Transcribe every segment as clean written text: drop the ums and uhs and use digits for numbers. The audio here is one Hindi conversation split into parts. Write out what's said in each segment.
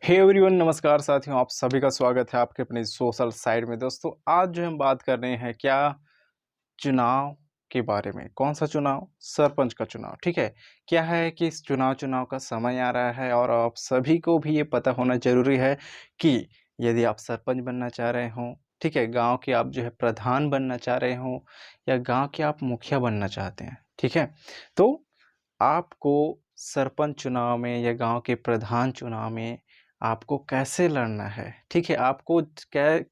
हे एवरीवन, नमस्कार साथियों। आप सभी का स्वागत है आपके अपने सोशल साइड में। दोस्तों, आज जो हम बात कर रहे हैं क्या चुनाव के बारे में। कौन सा चुनाव? सरपंच का चुनाव। ठीक है। क्या है कि इस चुनाव का समय आ रहा है और आप सभी को भी ये पता होना ज़रूरी है कि यदि आप सरपंच बनना चाह रहे हों, ठीक है, गाँव के आप जो है प्रधान बनना चाह रहे हों या गाँव के आप मुखिया बनना चाहते हैं, ठीक है, तो आपको सरपंच चुनाव में या गाँव के प्रधान चुनाव में आपको कैसे लड़ना है, ठीक है? आपको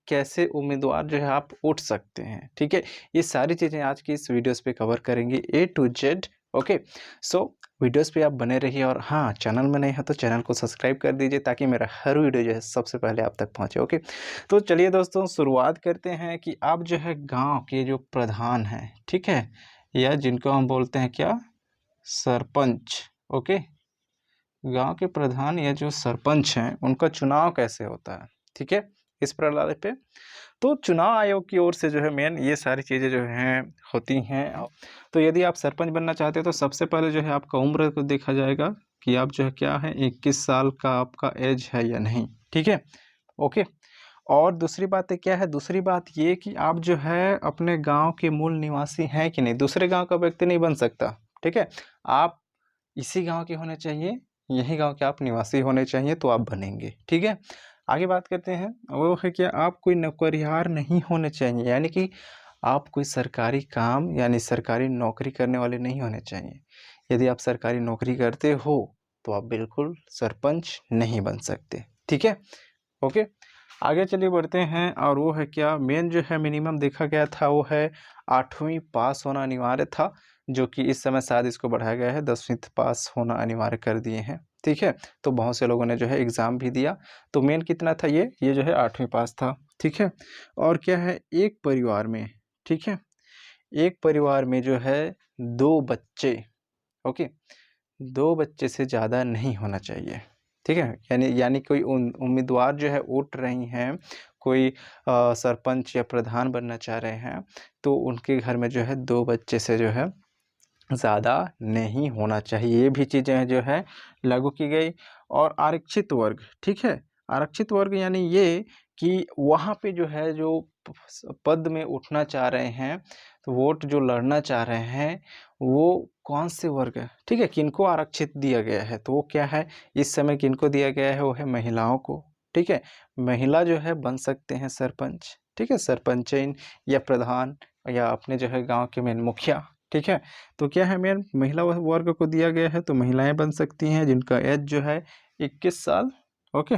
कैसे उम्मीदवार जो है आप उठ सकते हैं, ठीक है? ये सारी चीज़ें आज की इस वीडियोज़ पे कवर करेंगे A to Z. Okay. So videos पे आप बने रहिए और हाँ, चैनल में नए हैं तो चैनल को सब्सक्राइब कर दीजिए ताकि मेरा हर वीडियो जो है सबसे पहले आप तक पहुँचे। ओके। तो चलिए दोस्तों, शुरुआत करते हैं कि आप जो है गाँव के जो प्रधान हैं, ठीक है? या जिनको हम बोलते हैं क्या? सरपंच। ओके। गांव के प्रधान या जो सरपंच हैं उनका चुनाव कैसे होता है, ठीक है, इस प्रणाली पे। तो चुनाव आयोग की ओर से जो है मेन ये सारी चीज़ें जो हैं होती हैं। तो यदि आप सरपंच बनना चाहते हैं तो सबसे पहले जो है आपका उम्र को देखा जाएगा कि आप जो है क्या है, 21 साल का आपका एज है या नहीं, ठीक है। ओके। और दूसरी बात है क्या है, दूसरी बात ये कि आप जो है अपने गांव के मूल निवासी हैं कि नहीं। दूसरे गांव का व्यक्ति नहीं बन सकता, ठीक है। आप इसी गाँव के होने चाहिए, यही गाँव के आप निवासी होने चाहिए तो आप बनेंगे, ठीक है। आगे बात करते हैं, वो है कि आप कोई नौकरियार नहीं होने चाहिए, यानी कि आप कोई सरकारी काम यानी सरकारी नौकरी करने वाले नहीं होने चाहिए। यदि आप सरकारी नौकरी करते हो, तो आप बिल्कुल सरपंच नहीं बन सकते, ठीक है। ओके। आगे चलिए बढ़ते हैं और वो है क्या, मेन जो है मिनिमम देखा गया था वो है 8वीं पास होना अनिवार्य था, जो कि इस समय शायद इसको बढ़ाया गया है, 10वीं पास होना अनिवार्य कर दिए हैं, ठीक है। तो बहुत से लोगों ने जो है एग्ज़ाम भी दिया। तो मेन कितना था ये जो है 8वीं पास था, ठीक है। और क्या है, एक परिवार में, ठीक है, एक परिवार में जो है 2 बच्चे, ओके, 2 बच्चे से ज़्यादा नहीं होना चाहिए, ठीक है? यानी कोई उम्मीदवार जो है उठ रही हैं, कोई सरपंच या प्रधान बनना चाह रहे हैं, तो उनके घर में जो है 2 बच्चे से जो है ज़्यादा नहीं होना चाहिए। ये भी चीज़ें जो है लागू की गई। और आरक्षित वर्ग, ठीक है? आरक्षित वर्ग यानी ये कि वहाँ पे जो है जो पद में उठना चाह रहे हैं, तो वोट जो लड़ना चाह रहे हैं, वो कौन से वर्ग है, ठीक है? किनको आरक्षित दिया गया है, तो वो क्या है, इस समय किनको दिया गया है, वो है महिलाओं को, ठीक है? महिला जो है बन सकते हैं सरपंच, ठीक है? सरपंचीन या प्रधान या अपने जो है गाँव के मेन मुखिया, ठीक है? तो क्या है, मेन महिला वर्ग को दिया गया है, तो महिलाएँ बन सकती हैं जिनका एज जो है 21 साल। ओके।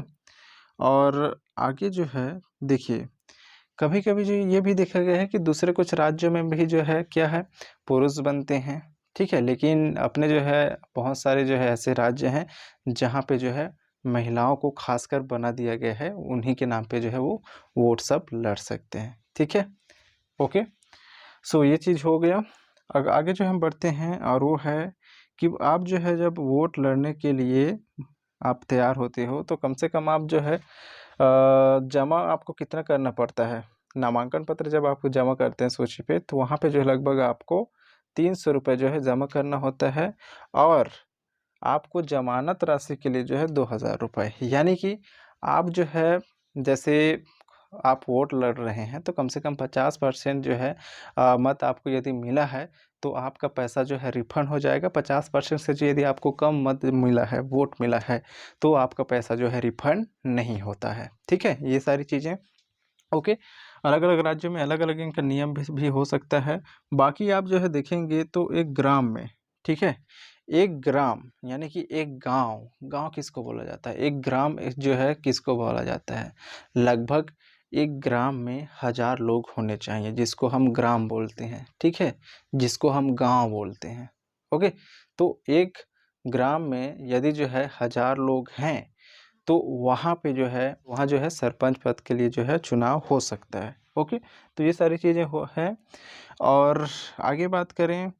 और आगे जो है देखिए, कभी-कभी जो ये भी देखा गया है कि दूसरे कुछ राज्यों में भी जो है क्या है, पुरुष बनते हैं, ठीक है? लेकिन अपने जो है बहुत सारे जो है ऐसे राज्य हैं जहाँ पे जो है महिलाओं को ख़ासकर बना दिया गया है, उन्हीं के नाम पे जो है वो वोट सब लड़ सकते हैं, ठीक है? ओके। सो ये चीज़ हो गया। आगे जो हम बढ़ते हैं और वो है कि आप जो है जब वोट लड़ने के लिए आप तैयार होते हो, तो कम से कम आप जो है जमा आपको कितना करना पड़ता है? नामांकन पत्र जब आप जमा करते हैं सूची पे, तो वहाँ पे जो है लगभग आपको 300 रुपए जो है जमा करना होता है। और आपको ज़मानत राशि के लिए जो है 2000 रुपए, यानी कि आप जो है जैसे आप वोट लड़ रहे हैं तो कम से कम 50% जो है मत आपको यदि मिला है, तो आपका पैसा जो है रिफ़ंड हो जाएगा। 50% से जो यदि आपको कम मत मिला है, वोट मिला है, तो आपका पैसा जो है रिफ़ंड नहीं होता है। ठीक है? ये सारी चीज़ें ओके। अलग-अलग राज्यों में अलग-अलग इनका नियम भी हो सकता है। बाकी आप जो है देखेंगे तो एक ग्राम में, ठीक है? एक ग्राम यानी कि एक गाँव, गाँव किसको बोला जाता है? एक ग्राम जो है किसको बोला जाता है? लगभग एक ग्राम में 1000 लोग होने चाहिए, जिसको हम ग्राम बोलते हैं, ठीक है? जिसको हम गाँव बोलते हैं, ओके? तो एक ग्राम में यदि जो है 1000 लोग हैं, तो वहाँ जो है सरपंच पद के लिए जो है चुनाव हो सकता है। ओके। तो ये सारी चीज़ें हो हैं। और आगे बात करें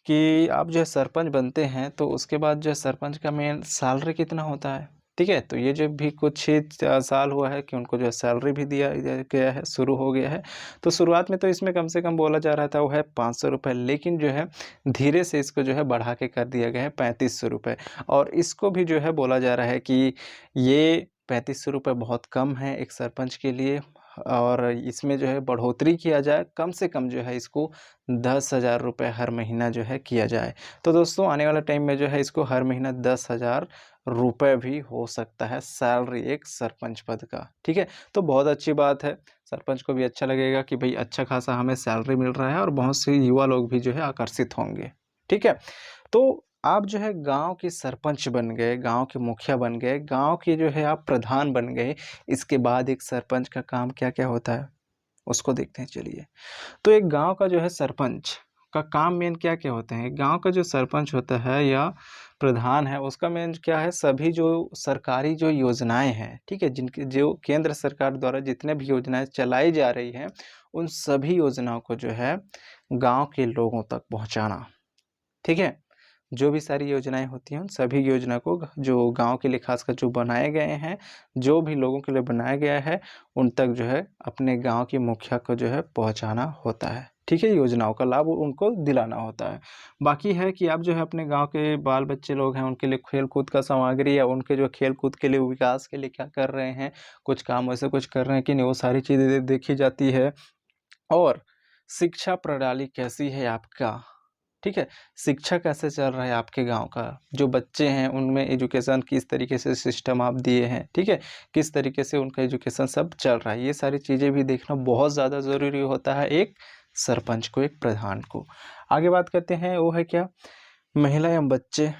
कि आप जो है सरपंच बनते हैं, तो उसके बाद जो है सरपंच का मेन सैलरी कितना होता है, ठीक है? तो ये जो भी कुछ ही साल हुआ है कि उनको जो है सैलरी भी दिया दिया गया है, शुरू हो गया है। तो शुरुआत में तो इसमें कम से कम बोला जा रहा था वो है 500 रुपए, लेकिन जो है धीरे से इसको जो है बढ़ा के कर दिया गया है 3500 रुपए। और इसको भी जो है बोला जा रहा है कि ये ₹3500 बहुत कम है एक सरपंच के लिए और इसमें जो है बढ़ोतरी किया जाए, कम से कम जो है इसको ₹10,000 हर महीना जो है किया जाए। तो दोस्तों आने वाला टाइम में जो है इसको हर महीना ₹10,000 भी हो सकता है सैलरी एक सरपंच पद का, ठीक है? तो बहुत अच्छी बात है, सरपंच को भी अच्छा लगेगा कि भई अच्छा खासा हमें सैलरी मिल रहा है और बहुत से युवा लोग भी जो है आकर्षित होंगे, ठीक है? तो आप जो है गाँव के सरपंच बन गए, गाँव के मुखिया बन गए, गाँव के जो है आप प्रधान बन गए, इसके बाद एक सरपंच का काम क्या-क्या होता है, उसको देखते हैं चलिए। तो एक गाँव का जो है सरपंच का काम मेन क्या-क्या होते हैं? गाँव का जो सरपंच होता है या प्रधान है, उसका मेन क्या है, सभी जो सरकारी जो योजनाएँ हैं, ठीक है? जिनकी जो केंद्र सरकार द्वारा जितने भी योजनाएँ चलाई जा रही हैं, उन सभी योजनाओं को जो है गाँव के लोगों तक पहुँचाना, ठीक है? जो भी सारी योजनाएँ होती हैं, उन सभी योजना को जो गाँव के लिए ख़ासकर जो बनाए गए हैं, जो भी लोगों के लिए बनाया गया है, उन तक जो है अपने गाँव के मुखिया को जो है पहुँचाना होता है। ठीक है? योजनाओं का लाभ उनको दिलाना होता है। बाकी है कि आप जो है अपने गाँव के बाल-बच्चे लोग हैं, उनके लिए खेल-कूद का सामग्री या उनके जो खेल-कूद के लिए विकास के लिए क्या कर रहे हैं, कुछ काम वैसे कुछ कर रहे हैं कि नहीं, वो सारी चीज़ें देखी जाती है। और शिक्षा प्रणाली कैसी है आपका? ठीक है? शिक्षा कैसे चल रहा है आपके गाँव का? जो बच्चे हैं उनमें एजुकेशन किस तरीके से सिस्टम आप दिए हैं, ठीक है? किस तरीके से उनका एजुकेशन सब चल रहा है, ये सारी चीज़ें भी देखना बहुत ज़्यादा ज़रूरी होता है एक सरपंच को, एक प्रधान को। आगे बात करते हैं वो है क्या? महिला एवं बच्चे,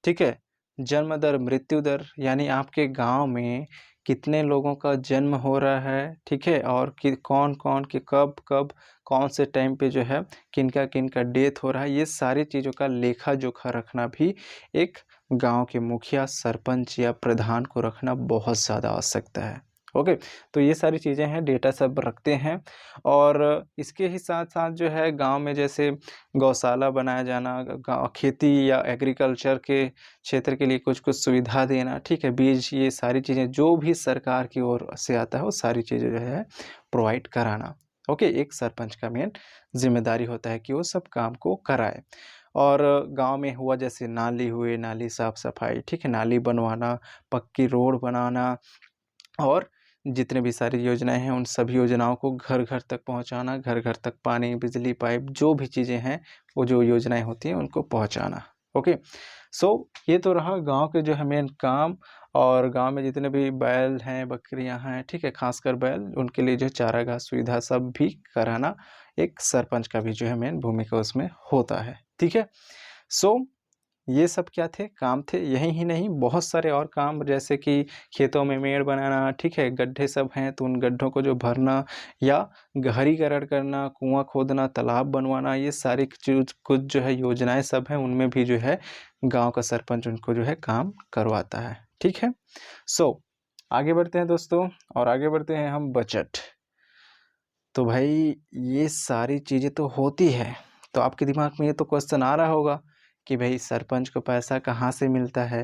ठीक है? जन्म दर, मृत्यु दर यानी आपके गाँव में कितने लोगों का जन्म हो रहा है, ठीक है? और कि कौन-कौन के कब-कब, कौन से टाइम पे जो है किनका-किनका डेथ हो रहा है, ये सारी चीज़ों का लेखा-जोखा रखना भी एक गाँव के मुखिया, सरपंच या प्रधान को रखना बहुत ज़्यादा आवश्यकता है। ओके? तो ये सारी चीज़ें हैं, डेटा सब रखते हैं और इसके ही साथ-साथ जो है गाँव में जैसे गौशाला बनाया जाना, गाँव खेती या एग्रीकल्चर के क्षेत्र के लिए कुछ-कुछ सुविधा देना, ठीक है? बीज ये सारी चीज़ें जो भी सरकार की ओर से आता है, वो सारी चीज़ें जो है प्रोवाइड कराना। ओके? एक सरपंच का मेन ज़िम्मेदारी होता है कि वो सब काम को कराए। और गाँव में हुआ जैसे नाली हुए, नाली साफ-सफाई, ठीक है? नाली बनवाना, पक्की रोड बनाना और जितने भी सारी योजनाएँ हैं, उन सभी योजनाओं को घर-घर तक पहुँचाना, घर-घर तक पानी, बिजली, पाइप जो भी चीज़ें हैं, वो जो योजनाएँ होती हैं, उनको पहुँचाना। ओके? सो ये तो रहा गाँव के जो है मेन काम और गाँव में जितने भी बैल हैं, बकरियाँ हैं, ठीक है? ख़ासकर बैल, उनके लिए जो चारागाह सुविधा सब भी कराना एक सरपंच का भी जो है मेन भूमिका उसमें होता है। ठीक है? सो ये सब क्या थे? काम थे। यही ही नहीं बहुत सारे और काम जैसे कि खेतों में मेड़ बनाना, ठीक है? गड्ढे सब हैं तो उन गड्ढों को जो भरना या गहरीकरण करना, कुआँ खोदना, तालाब बनवाना ये सारी चीज़ कुछ जो है योजनाएँ सब हैं उनमें भी जो है गाँव का सरपंच उनको जो है काम करवाता है। ठीक है? सो आगे बढ़ते हैं दोस्तों और आगे बढ़ते हैं हम बजट। तो भाई ये सारी चीज़ें तो होती है, तो आपके दिमाग में ये तो क्वेश्चन आ रहा होगा कि भई सरपंच को पैसा कहाँ से मिलता है?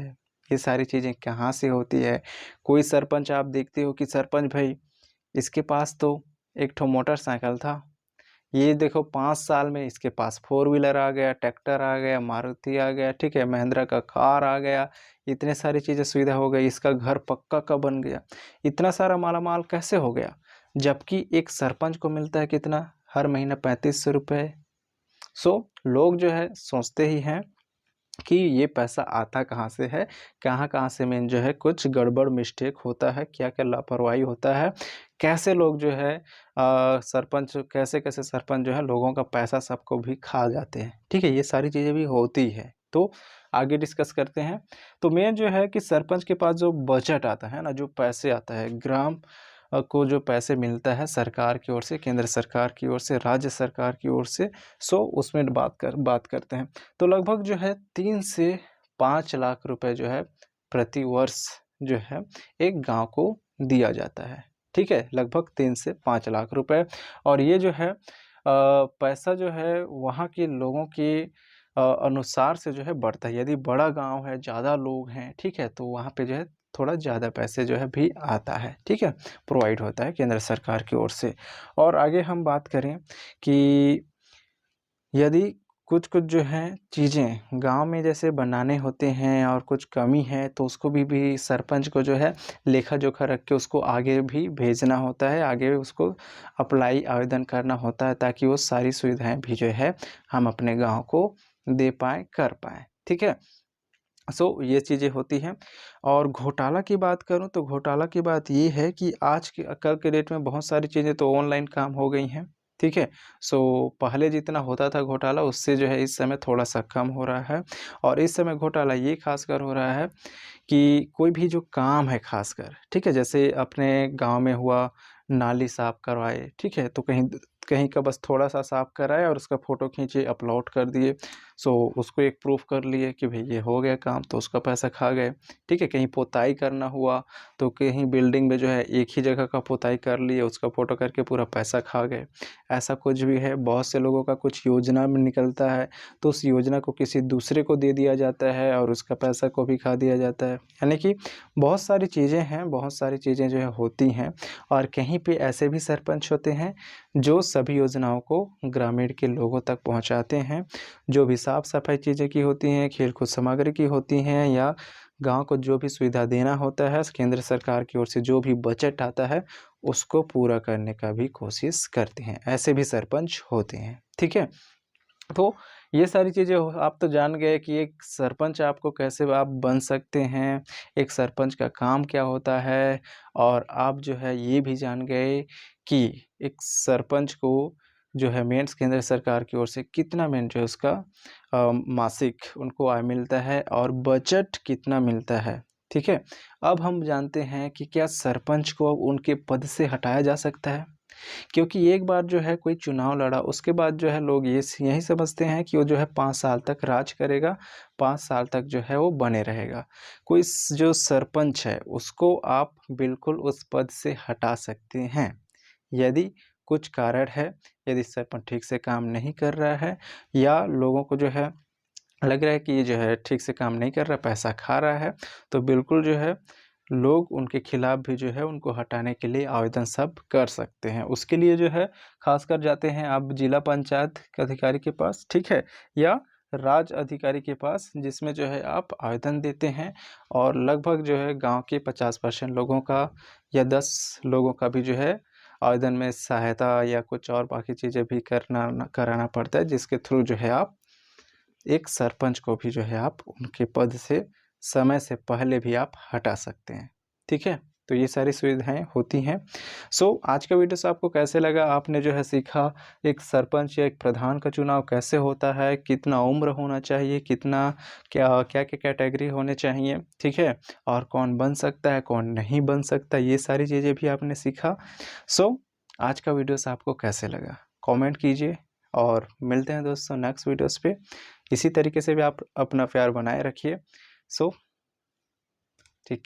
ये सारी चीज़ें कहाँ से होती है? कोई सरपंच आप देखते हो कि सरपंच भाई इसके पास तो एक ठो मोटरसाइकिल था, ये देखो 5 साल में इसके पास फ़ोर व्हीलर आ गया, ट्रैक्टर आ गया, मारुति आ गया, ठीक है? महिंद्रा का कार आ गया, इतने सारी चीज़ें सुविधा हो गई, इसका घर पक्का का बन गया। इतना सारा माला-माल कैसे हो गया? जबकि एक सरपंच को मिलता है कितना? हर महीना ₹3500। सो लोग जो है सोचते ही हैं कि ये पैसा आता कहाँ से है? कहाँ-कहाँ से मेन जो है कुछ गड़बड़ मिस्टेक होता है, क्या-क्या लापरवाही होता है, कैसे लोग जो है सरपंच कैसे-कैसे सरपंच जो है लोगों का पैसा सबको भी खा जाते हैं, ठीक है? ये सारी चीज़ें भी होती है, तो आगे डिस्कस करते हैं। तो मेन जो है कि सरपंच के पास जो बजट आता है ना, जो पैसे आता है ग्राम को जो पैसे मिलता है सरकार की ओर से, केंद्र सरकार की ओर से, राज्य सरकार की ओर से, सो उसमें बात करते हैं। तो लगभग जो है 3 से 5 लाख रुपए जो है प्रति वर्ष जो है एक गाँव को दिया जाता है, ठीक है? लगभग 3 से 5 लाख रुपए और ये जो है पैसा जो है वहाँ के लोगों के अनुसार से जो है बढ़ता है। यदि बड़ा गाँव है, ज़्यादा लोग हैं, ठीक है? तो वहाँ पे जो है थोड़ा ज़्यादा पैसे जो है भी आता है, ठीक है? प्रोवाइड होता है केंद्र सरकार की ओर से। और आगे हम बात करें कि यदि कुछ-कुछ जो है चीज़ें गाँव में जैसे बनाने होते हैं और कुछ कमी है तो उसको भी सरपंच को जो है लेखा-जोखा रख के उसको आगे भी भेजना होता है, आगे उसको आवेदन करना होता है ताकि वो सारी सुविधाएँ भी जो है हम अपने गाँव को दे पाएँ, कर पाएँ। ठीक है? ये चीज़ें होती हैं और घोटाला की बात करूँ तो घोटाला की बात ये है कि आज के कल के डेट में बहुत सारी चीज़ें तो ऑनलाइन काम हो गई हैं, ठीक है? पहले जितना होता था घोटाला उससे जो है इस समय थोड़ा-सा कम हो रहा है और इस समय घोटाला ये ख़ासकर हो रहा है कि कोई भी जो काम है ख़ासकर, ठीक है? जैसे अपने गाँव में हुआ नाली साफ़ करवाए, ठीक है? तो कहीं का बस थोड़ा-सा साफ़ कराया और उसका फ़ोटो खींचे अपलोड कर दिए। उसको एक प्रूफ़ कर लिए कि भई ये हो गया काम तो उसका पैसा खा गए, ठीक है? कहीं पोताई करना हुआ तो कहीं बिल्डिंग में जो है एक ही जगह का पोताई कर लिए, उसका फ़ोटो करके पूरा पैसा खा गए। ऐसा कुछ भी है, बहुत से लोगों का कुछ योजना में निकलता है, तो उस योजना को किसी दूसरे को दे दिया जाता है और उसका पैसा को भी खा दिया जाता है। यानी कि बहुत सारी चीज़ें हैं, बहुत सारी चीज़ें जो है होती हैं और कहीं पे ऐसे भी सरपंच होते हैं, जो सभी योजनाओं को ग्रामीण के लोगों तक पहुँचाते हैं। जो भी साफ-सफाई चीज़ें की होती हैं, खेल-कूद सामग्री की होती हैं या गाँव को जो भी सुविधा देना होता है, केंद्र सरकार की ओर से जो भी बजट आता है, उसको पूरा करने का भी कोशिश करते हैं। ऐसे भी सरपंच होते हैं, ठीक है? तो ये सारी चीज़ें हो आप तो जान गए कि एक सरपंच आपको कैसे आप बन सकते हैं, एक सरपंच का काम क्या होता है और आप जो है ये भी जान गए कि एक सरपंच को जो है मेंस केंद्र सरकार की ओर से कितना मेन जो है उसका मासिक उनको आय मिलता है और बजट कितना मिलता है, ठीक है? अब हम जानते हैं कि क्या सरपंच को अब उनके पद से हटाया जा सकता है? क्योंकि एक बार जो है कोई चुनाव लड़ा, उसके बाद जो है लोग यही समझते हैं कि वो जो है 5 साल तक राज करेगा, 5 साल तक जो है वो बने रहेगा। कोई जो सरपंच है, उसको आप बिल्कुल उस पद से हटा सकते हैं। यदि कुछ कारण है, यदि सरपंच ठीक से काम नहीं कर रहा है या लोगों को जो है लग रहा है कि ये जो है ठीक से काम नहीं कर रहा, पैसा खा रहा है, तो बिल्कुल जो है लोग उनके खिलाफ भी जो है उनको हटाने के लिए आवेदन सब कर सकते हैं। उसके लिए जो है ख़ासकर जाते हैं आप जिला पंचायत के अधिकारी के पास, ठीक है? या राज्य अधिकारी के पास जिसमें जो है आप आवेदन देते हैं और लगभग जो है गाँव के 50% लोगों का या 10 लोगों का भी जो है आवेदन में सहायता या कुछ और बाकी चीज़ें भी कराना पड़ता है जिसके थ्रू जो है आप एक सरपंच को भी जो है आप उनके पद से समय से पहले भी आप हटा सकते हैं, ठीक है? तो ये सारी सुविधाएँ होती हैं। आज का वीडियो से आपको कैसे लगा? आपने जो है सीखा एक सरपंच या एक प्रधान का चुनाव कैसे होता है, कितना उम्र होना चाहिए, कितना क्या-क्या कैटेगरी होने चाहिए, ठीक है? और कौन बन सकता है, कौन नहीं बन सकता, ये सारी चीज़ें भी आपने सीखा। सो आज का वीडियोस आपको कैसे लगा? कमेंट कीजिए और मिलते हैं दोस्तों नेक्स्ट वीडियोस पे। इसी तरीके से भी आप अपना प्यार बनाए रखिए। सो ठीक